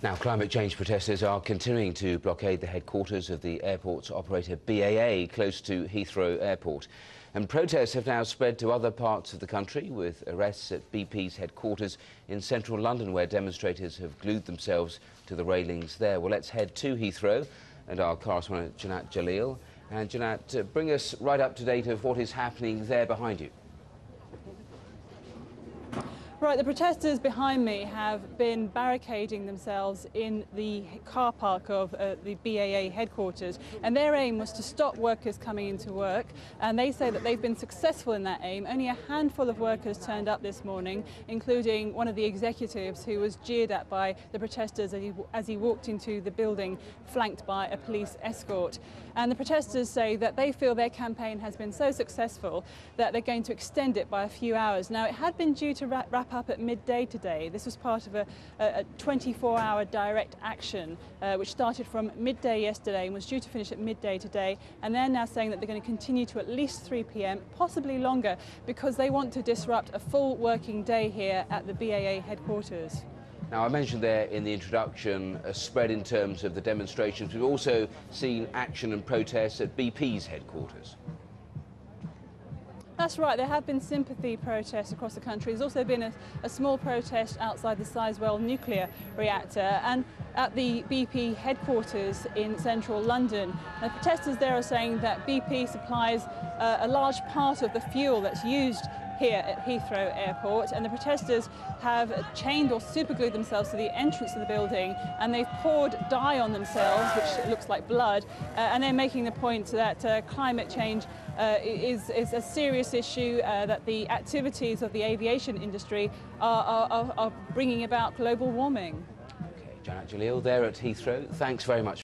Now, climate change protesters are continuing to blockade the headquarters of the airport's operator BAA close to Heathrow Airport. And protests have now spread to other parts of the country, with arrests at BP's headquarters in central London, where demonstrators have glued themselves to the railings there. Well, let's head to Heathrow and our correspondent Janat Jalil. And Janat, bring us right up to date of what is happening there behind you. Right, the protesters behind me have been barricading themselves in the car park of the BAA headquarters, and their aim was to stop workers coming into work, and they say that they've been successful in that aim. Only a handful of workers turned up this morning, including one of the executives who was jeered at by the protesters as he walked into the building, flanked by a police escort. And the protesters say that they feel their campaign has been so successful that they're going to extend it by a few hours. Now, it had been due to wrap up at midday today. This was part of a 24-hour direct action which started from midday yesterday and was due to finish at midday today, and they're now saying that they're going to continue to at least 3 p.m, possibly longer, because they want to disrupt a full working day here at the BAA headquarters. Now, I mentioned there in the introduction a spread in terms of the demonstrations. We've also seen action and protests at BP's headquarters. That's right, there have been sympathy protests across the country. There's also been a small protest outside the Sizewell nuclear reactor and at the BP headquarters in central London. The protesters there are saying that BP supplies a large part of the fuel that's used here at Heathrow Airport, and the protesters have chained or superglued themselves to the entrance of the building, and they've poured dye on themselves, which looks like blood, and they're making the point that climate change is a serious issue, that the activities of the aviation industry are bringing about global warming. Okay, Janat Jalil there at Heathrow. Thanks very much.